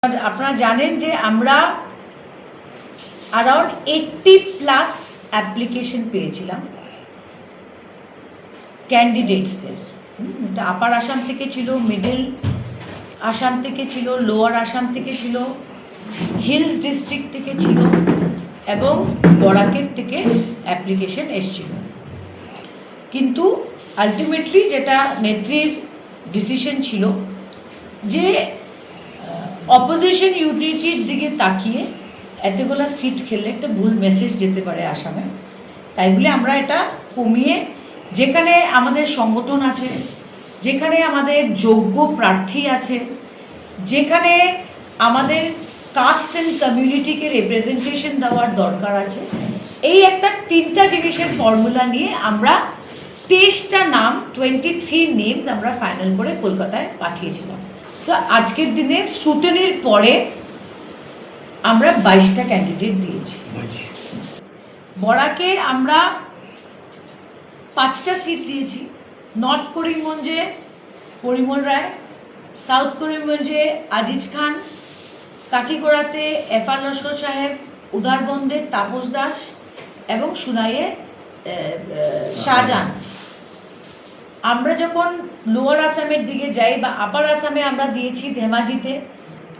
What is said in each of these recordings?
আপনারা জানেন যে আমরা अराउंड 80+ অ্যাপ্লিকেশন পেয়েছিলাম ক্যান্ডিডেটসদের। এটা আপার আসাম থেকে ছিল, মিডল আসাম থেকে ছিল, লোয়ার আসাম থেকে ছিল, হিলস ডিস্ট্রিক্ট থেকে ছিল এবং বরাকের থেকে অ্যাপ্লিকেশন এসেছিল। কিন্তু আলটিমেটলি যেটা নেত্রীর ডিসিশন ছিল যে অপোজিশন ইউনিটির দিকে তাকিয়ে এতগুলো সিট খেললে একটা ভুল মেসেজ যেতে পারে আসামে, তাই বলে আমরা এটা কমিয়ে যেখানে আমাদের সংগঠন আছে, যেখানে আমাদের যোগ্য প্রার্থী আছে, যেখানে আমাদের কাস্ট অ্যান্ড কমিউনিটিকে রিপ্রেজেন্টেশন দেওয়ার দরকার আছে, এই একটা 3টা জিনিসের ফর্মুলা নিয়ে আমরা 23টা নাম 23 নেমস আমরা ফাইনাল করে কলকাতায় পাঠিয়েছিলাম। সো আজকের দিনে স্ক্রুটনির পরে আমরা 22টা ক্যান্ডিডেট দিয়েছি। বরাকে আমরা 5টা সিট দিয়েছি। নর্থ করিমগঞ্জে পরিমল রায়, সাউথ করিমগঞ্জে আজিজ খান, কাঠিগোড়াতে এফআর লস্কর সাহেব, উদারবন্দে তাপস দাস এবং সুনাইয়ে শাহজাহান। আমরা যখন লোয়ার আসামের দিকে যাই বা আপার আসামে আমরা দিয়েছি ধেমাজিতে,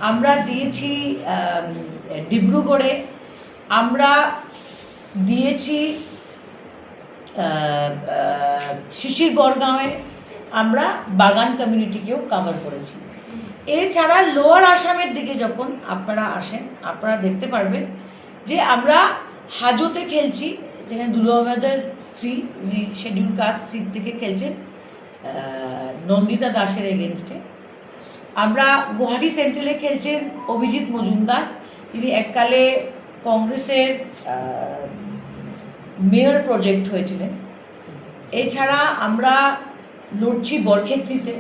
আমরা দিয়েছি ডিব্রুগড়ে, আমরা দিয়েছি শিশির বরগাঁওয়ে, আমরা বাগান কমিউনিটিকেও কভার করেছি। এছাড়া লোয়ার আসামের দিকে যখন আপনারা আসেন আপনারা দেখতে পারবেন যে আমরা হাজোতে খেলছি, যেখানে দুর্গাবাদের স্ত্রী উনি শেডিউল কাস্ট সিট থেকে খেলছেন নন্দিতা দাসের এগেনস্টে। আমরা গুয়াহাটি সেন্ট্রালে খেলছেন অভিজিৎ মজুমদার, যিনি এককালে কংগ্রেসের মেয়র প্রজেক্ট হয়েছিলেন। এছাড়া আমরা লড়ছি বরক্ষেত্রীতে,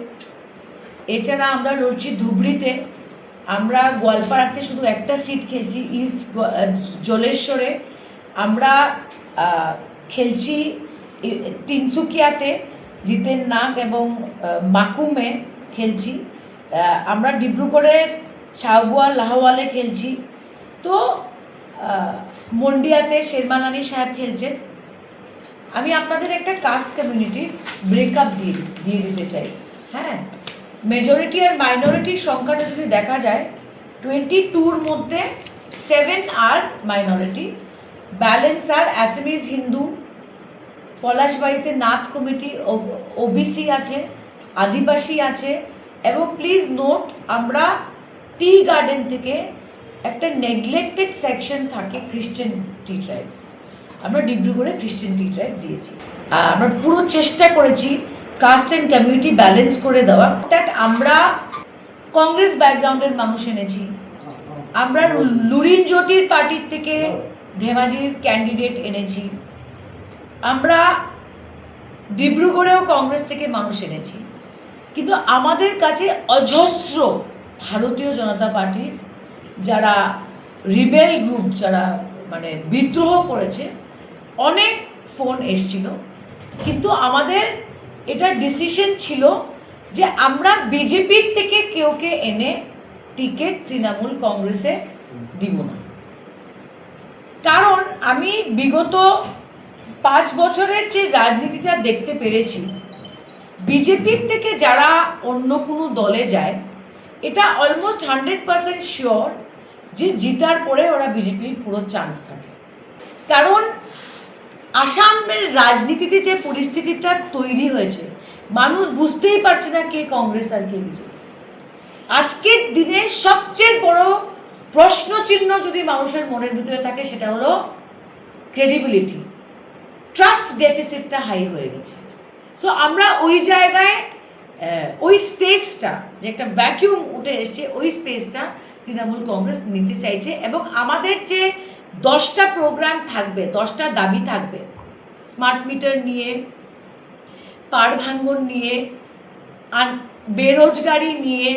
এছাড়া আমরা লড়ছি ধুবড়িতে, আমরা গোয়ালপাড়াতে শুধু একটা সিট খেলছি ইস্ট জলেশ্বরে, আমরা খেলছি তিনসুকিয়াতে জিতেন নাগ এবং মাকুমে খেলছি, আমরা ডিব্রুগড়ের ছাউবুয়া লাহওয়ালে খেলছি, তো মন্ডিয়াতে শেরমালানি সাহেব খেলছেন। আমি আপনাদের একটা কাস্ট কমিউনিটির ব্রেকআপ দিয়ে দিতে চাই। হ্যাঁ, মেজরিটি আর মাইনরিটির সংখ্যাটা যদি দেখা যায় 22-র মধ্যে 7 আর মাইনরিটি, ব্যালেন্স আর অ্যাসামিজ হিন্দু, পলাশবাড়িতে নাথ কমিটি, ওবিসি আছে, আদিবাসী আছে এবং প্লিজ নোট আমরা টি গার্ডেন থেকে একটা নেগলেক্টেড সেকশন থাকে খ্রিস্টান টি ট্রাইবস, আমরা ডিব্রুগড়ে খ্রিস্টান টি ট্রাইব দিয়েছি। আমরা পুরো চেষ্টা করেছি কাস্ট অ্যান্ড কমিউনিটি ব্যালেন্স করে দেওয়া। দ্যাট আমরা কংগ্রেস ব্যাকগ্রাউন্ডের মানুষ এনেছি, আমরা লুরিন জ্যোতির পার্টির থেকে ধেমাজির ক্যান্ডিডেট এনেছি, আমরা ডিব্রুগড়েও কংগ্রেস থেকে মানুষ এনেছি, কিন্তু আমাদের কাছে অজস্র ভারতীয় জনতা পার্টির যারা রিবেল গ্রুপ, যারা মানে বিদ্রোহ করেছে, অনেক ফোন এসছিল। কিন্তু আমাদের এটা ডিসিশন ছিল যে আমরা বিজেপির থেকে কেউকে এনে টিকিট তৃণমূল কংগ্রেসে দিব না। কারণ আমি বিগত 5 বছরের যে রাজনীতিটা দেখতে পেরেছি, বিজেপির থেকে যারা অন্য কোনো দলে যায় এটা অলমোস্ট 100% শিওর যে জিতার পরে ওরা বিজেপির পুরো চান্স থাকে। কারণ আসামের রাজনীতিতে যে পরিস্থিতিটা তৈরি হয়েছে, মানুষ বুঝতেই পারছে না কে কংগ্রেস আর কে বিজেপি। আজকের দিনে সবচেয়ে বড় প্রশ্ন চিহ্ন যদি মানুষের মনের ভিতরে থাকে সেটা হলো ক্রেডিবিলিটি, ট্রাস্ট ডেফিসিটটা হাই হয়ে গেছে। সো আমরা ওই জায়গায় ওই স্পেসটা যে একটা ভ্যাকিউম উঠে এসছে, ওই স্পেসটা তৃণমূল কংগ্রেস নিতে চাইছে এবং আমাদের যে 10টা প্রোগ্রাম থাকবে, 10টা দাবি থাকবে, স্মার্ট মিটার নিয়ে, পার ভাঙ্গন নিয়ে, বেরোজগারি নিয়ে,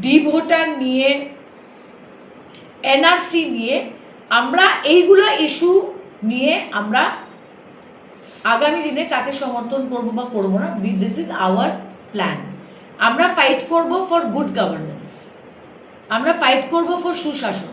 ডি ভোটার নিয়ে, এনআরসি নিয়ে, আমরা এইগুলো ইস্যু নিয়ে আমরা আগামী দিনে কাকে সমর্থন করবো বা করবো না, দিস ইজ আওয়ার প্ল্যান। আমরা ফাইট করব ফর গুড গভর্নেন্স। আমরা ফাইট করব ফর সুশাসন।